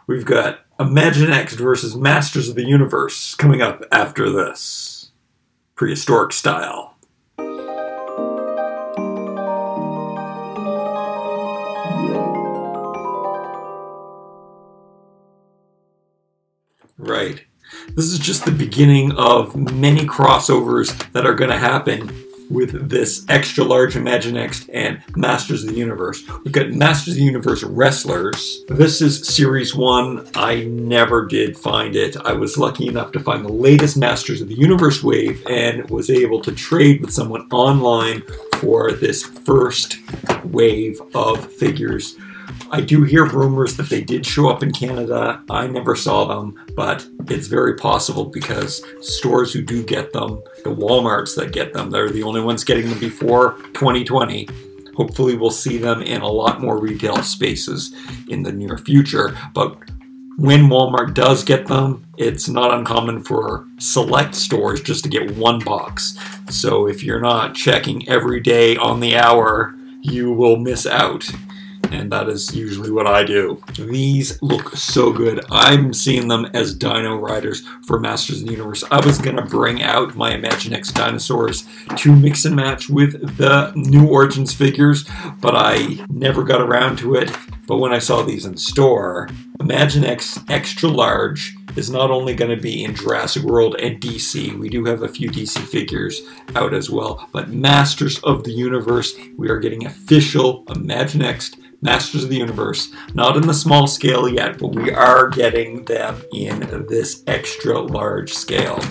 We've got Imaginext versus Masters of the Universe coming up after this. Prehistoric style. Right. This is just the beginning of many crossovers that are going to happen with this extra large Imaginext and Masters of the Universe. We've got Masters of the Universe Wrestlers. This is Series 1. I never did find it. I was lucky enough to find the latest Masters of the Universe wave and was able to trade with someone online for this first wave of figures. I do hear rumors that they did show up in Canada. I never saw them, but it's very possible because stores who do get them, the Walmarts that get them, they're the only ones getting them before 2020. Hopefully we'll see them in a lot more retail spaces in the near future. But when Walmart does get them, it's not uncommon for select stores just to get one box. So if you're not checking every day on the hour, you will miss out. And that is usually what I do. These look so good. I'm seeing them as Dino Riders for Masters of the Universe. I was gonna bring out my Imaginext dinosaurs to mix and match with the New Origins figures, but I never got around to it. But when I saw these in store, Imaginext Extra Large is not only going to be in Jurassic World and DC, we do have a few DC figures out as well, but Masters of the Universe, we are getting official Imaginext Masters of the Universe, not in the small scale yet, but we are getting them in this extra large scale.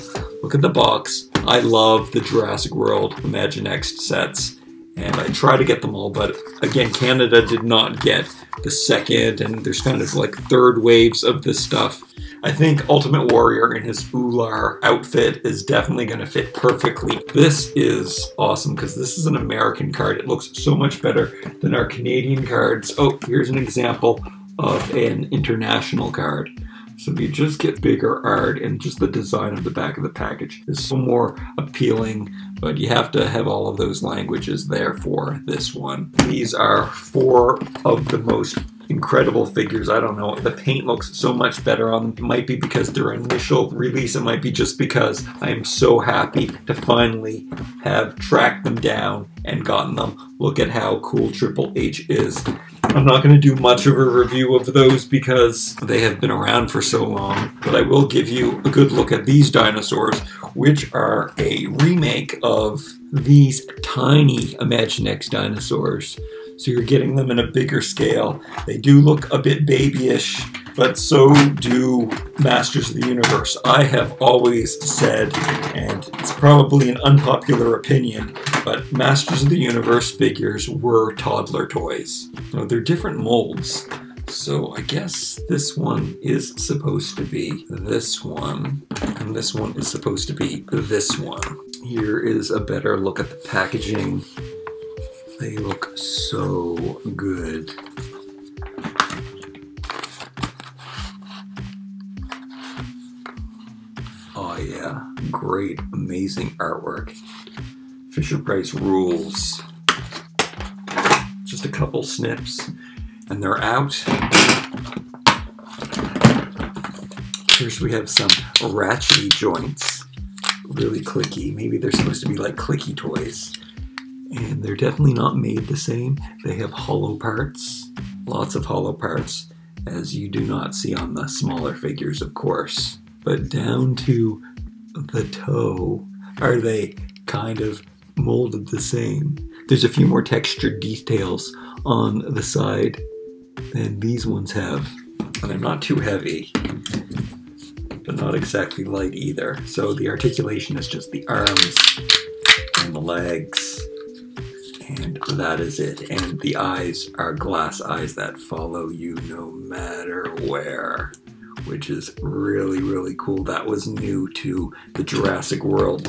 Look at the box. I love the Jurassic World Imaginext sets, and I try to get them all, but again, Canada did not get the second, and there's kind of like third waves of this stuff. I think Ultimate Warrior in his Ular outfit is definitely going to fit perfectly. This is awesome because this is an American card. It looks so much better than our Canadian cards. Oh, here's an example of an international card. So you just get bigger art, and just the design of the back of the package is so more appealing, but you have to have all of those languages there for this one. These are 4 of the most incredible figures. I don't know, the paint looks so much better on them. It might be because their initial release, it might be just because I am so happy to finally have tracked them down and gotten them. Look at how cool Triple H is. I'm not going to do much of a review of those because they have been around for so long, but I will give you a good look at these dinosaurs, which are a remake of these tiny Imaginext dinosaurs. So you're getting them in a bigger scale. They do look a bit babyish, but so do Masters of the Universe. I have always said, and it's probably an unpopular opinion, but Masters of the Universe figures were toddler toys. Now, they're different molds. So I guess this one is supposed to be this one, and this one is supposed to be this one. Here is a better look at the packaging. They look so good. Oh yeah, great, amazing artwork. Fisher-Price rules. Just a couple snips, and they're out. First we have some ratchety joints. Really clicky. Maybe they're supposed to be like clicky toys. And they're definitely not made the same. They have hollow parts, lots of hollow parts, as you do not see on the smaller figures, of course. But down to the toe, are they kind of molded the same? There's a few more textured details on the side than these ones have. And they're not too heavy, but not exactly light either. So the articulation is just the arms and the legs. And that is it. And the eyes are glass eyes that follow you no matter where, which is really, really cool. That was new to the Jurassic World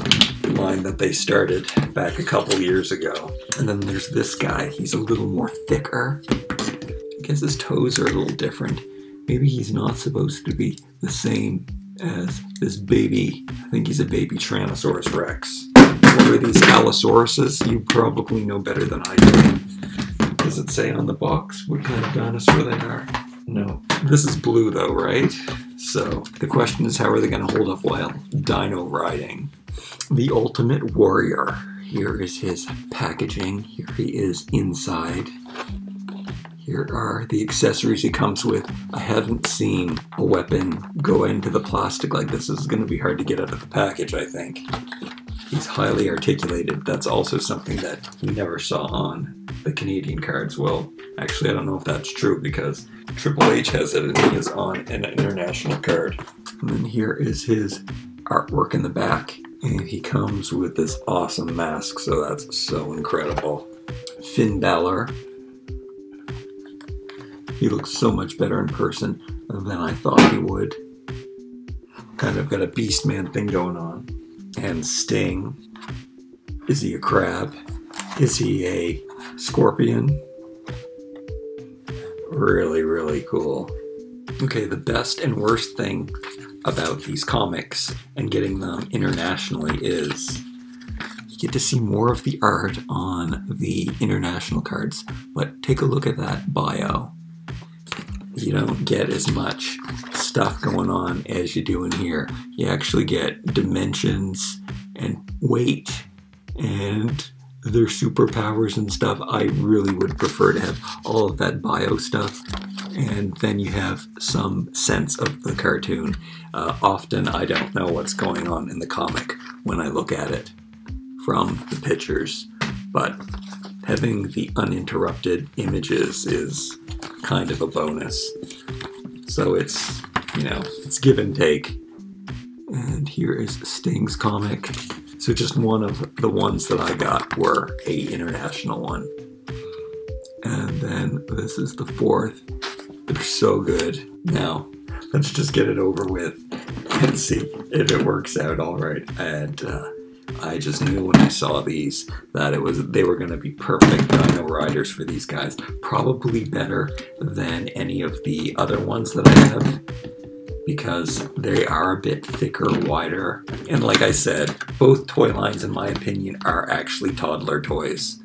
line that they started back a couple years ago. And then there's this guy. He's a little more thicker. I guess his toes are a little different. Maybe he's not supposed to be the same as this baby. I think he's a baby Tyrannosaurus Rex. What are these Allosauruses? You probably know better than I do. Does it say on the box what kind of dinosaur they are? No, this is blue though, right? So the question is, how are they going to hold up while dino riding? The Ultimate Warrior. Here is his packaging. Here he is inside. Here are the accessories he comes with. I haven't seen a weapon go into the plastic like this. This is going to be hard to get out of the package, I think. He's highly articulated. That's also something that we never saw on the Canadian cards. Well, actually, I don't know if that's true because Triple H has it and he is on an international card. And then here is his artwork in the back. And he comes with this awesome mask, so that's so incredible. Finn Bálor. He looks so much better in person than I thought he would. Kind of got a Beastman thing going on. And Sting. Is he a crab? Is he a scorpion? Really, really cool. Okay, the best and worst thing about these comics and getting them internationally is you get to see more of the art on the international cards, but take a look at that bio. You don't get as much stuff going on as you do in here. You actually get dimensions and weight and their superpowers and stuff. I really would prefer to have all of that bio stuff, and then you have some sense of the cartoon. Often I don't know what's going on in the comic when I look at it from the pictures, but having the uninterrupted images is kind of a bonus. So it's, you know, it's give and take. And here is Sting's comic. So just one of the ones that I got were a international one. And then this is the fourth. They're so good. Now, let's just get it over with and see if it works out all right. And I just knew when I saw these that they were going to be perfect dino riders for these guys. Probably better than any of the other ones that I have, because they are a bit thicker, wider. And like I said, both toy lines, in my opinion, are actually toddler toys.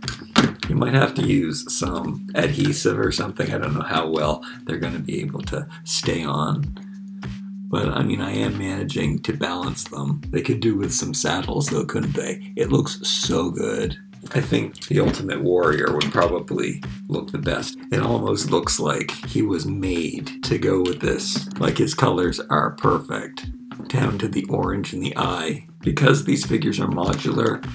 You might have to use some adhesive or something. I don't know how well they're going to be able to stay on. But I mean, I am managing to balance them. They could do with some saddles though, couldn't they? It looks so good. I think the Ultimate Warrior would probably look the best. It almost looks like he was made to go with this. Like his colors are perfect, down to the orange in the eye. Because these figures are modular,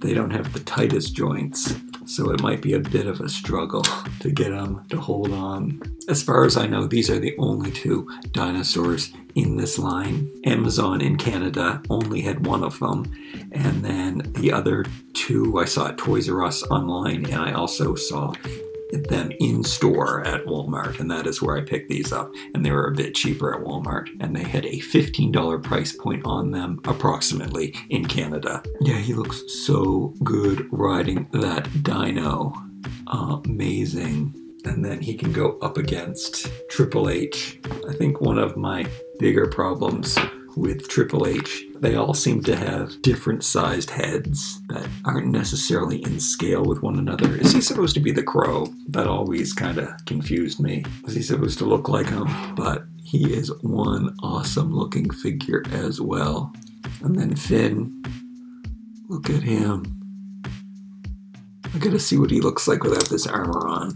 they don't have the tightest joints. So it might be a bit of a struggle to get them to hold on. As far as I know, these are the only two dinosaurs in this line. Amazon in Canada only had one of them. And then the other two I saw at Toys R Us online, and I also saw them in store at Walmart, and that is where I picked these up. And they were a bit cheaper at Walmart, and they had a $15 price point on them approximately in Canada. Yeah, he looks so good riding that dino. Amazing. And then he can go up against Triple H. I think one of my bigger problems with Triple H, they all seem to have different sized heads that aren't necessarily in scale with one another. Is he supposed to be the Crow? That always kind of confused me. Is he supposed to look like him? But he is one awesome looking figure as well. And then Finn, look at him. I gotta see what he looks like without this armor on.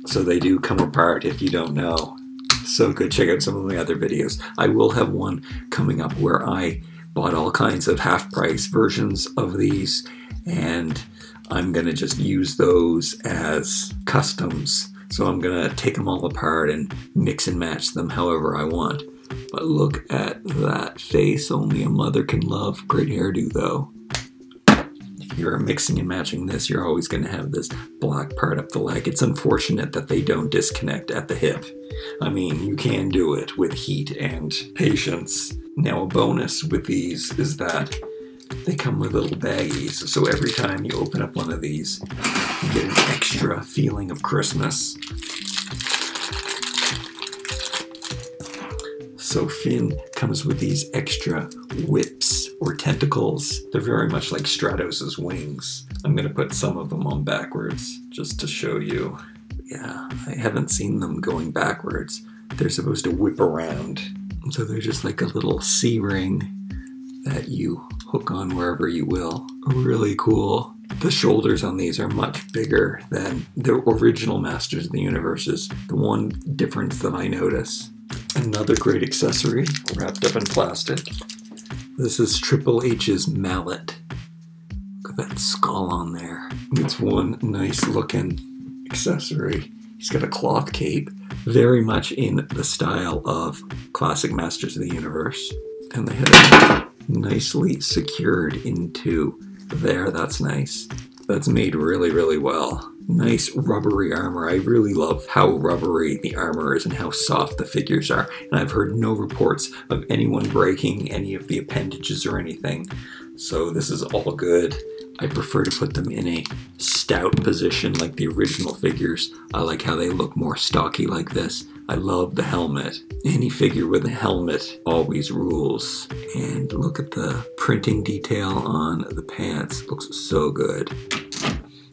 So they do come apart if you don't know. So good. Check out some of my other videos. I will have one coming up where I bought all kinds of half-price versions of these, and I'm going to just use those as customs. So I'm going to take them all apart and mix and match them however I want. But look at that face only a mother can love. Great hairdo though. If you're mixing and matching this, you're always going to have this black part up the leg. It's unfortunate that they don't disconnect at the hip. I mean, you can do it with heat and patience. Now, a bonus with these is that they come with little baggies. So every time you open up one of these, you get an extra feeling of Christmas. So Finn comes with these extra whips or tentacles. They're very much like Stratos' wings. I'm going to put some of them on backwards just to show you. Yeah, I haven't seen them going backwards. They're supposed to whip around. So they're just like a little C-ring that you hook on wherever you will. Really cool. The shoulders on these are much bigger than the original Masters of the Universes. The one difference that I notice. Another great accessory wrapped up in plastic. This is Triple H's mallet. Look at that skull on there. It's one nice looking accessory. He's got a cloth cape, very much in the style of classic Masters of the Universe. And they have it nicely secured into there. That's nice. That's made really, really well. Nice rubbery armor. I really love how rubbery the armor is and how soft the figures are. And I've heard no reports of anyone breaking any of the appendages or anything. So this is all good. I prefer to put them in a stout position like the original figures. I like how they look more stocky like this. I love the helmet. Any figure with a helmet always rules. And look at the printing detail on the pants. Looks so good.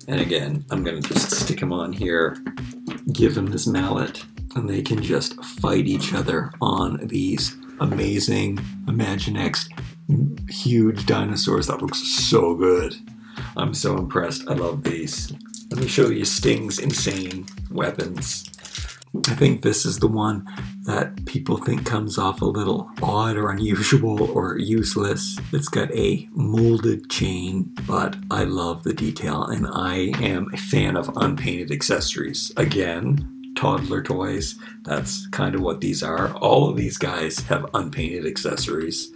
And again, I'm gonna just stick him on here, give him this mallet, and they can just fight each other on these amazing Imaginext huge dinosaurs. That looks so good. I'm so impressed. I love these. Let me show you Sting's insane weapons. I think this is the one that people think comes off a little odd or unusual or useless. It's got a molded chain, but I love the detail, and I am a fan of unpainted accessories. Again, toddler toys, that's kind of what these are. All of these guys have unpainted accessories.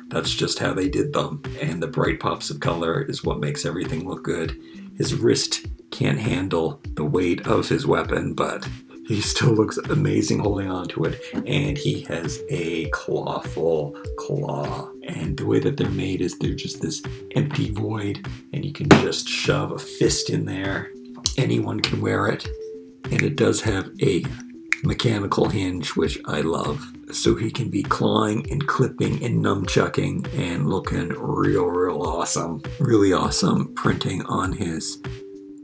That's just how they did them, and the bright pops of color is what makes everything look good. His wrist can't handle the weight of his weapon, but he still looks amazing holding on to it, and he has a clawful claw. And the way that they're made is they're just this empty void, and you can just shove a fist in there. Anyone can wear it, and it does have a mechanical hinge, which I love. So he can be clawing and clipping and nunchucking and looking real awesome. Really awesome printing on his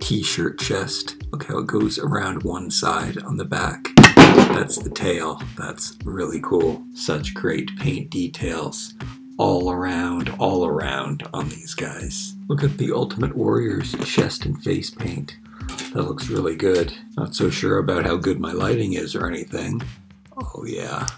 t-shirt chest. Look how it goes around one side on the back. That's the tail. That's really cool. Such great paint details all around on these guys. Look at the Ultimate Warrior's chest and face paint. That looks really good. Not so sure about how good my lighting is or anything. Oh yeah.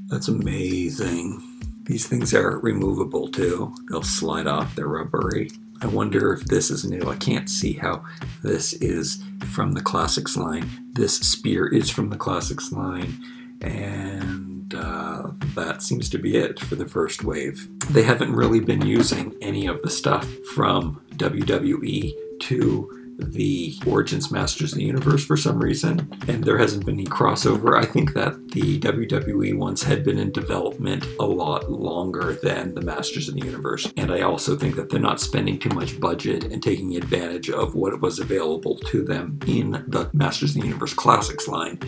That's amazing. These things are removable too. They'll slide off, they're rubbery. I wonder if this is new. I can't see how this is from the Classics line. This spear is from the Classics line, and that seems to be it for the first wave. They haven't really been using any of the stuff from WWE to the Origins Masters of the Universe for some reason, and there hasn't been any crossover. I think that the WWE ones had been in development a lot longer than the Masters of the Universe, and I also think that they're not spending too much budget and taking advantage of what was available to them in the Masters of the Universe Classics line.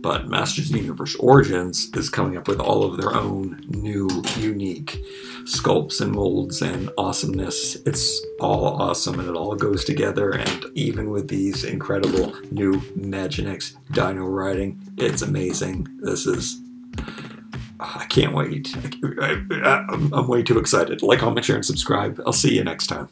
But Masters of the Universe Origins is coming up with all of their own new, unique sculpts and molds and awesomeness. It's all awesome, and it all goes together, and even with these incredible new Imaginext dino riding, it's amazing. This is... I can't wait. I'm way too excited. Like, comment, share, and subscribe. I'll see you next time.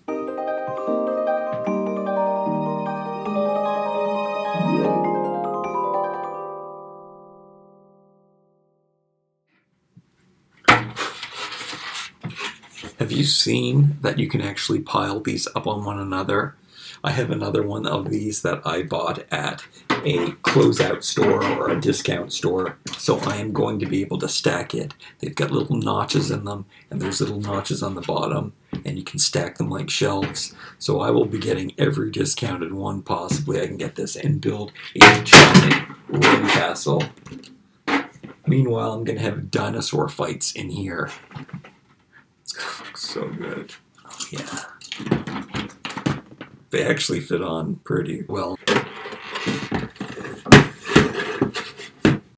Have you seen that you can actually pile these up on one another? I have another one of these that I bought at a closeout store or a discount store, so I am going to be able to stack it. They've got little notches in them, and there's little notches on the bottom, and you can stack them like shelves. So I will be getting every discounted one possibly I can get this and build a giant room castle. Meanwhile, I'm going to have dinosaur fights in here. It's going to look so good. Oh, yeah. They actually fit on pretty well.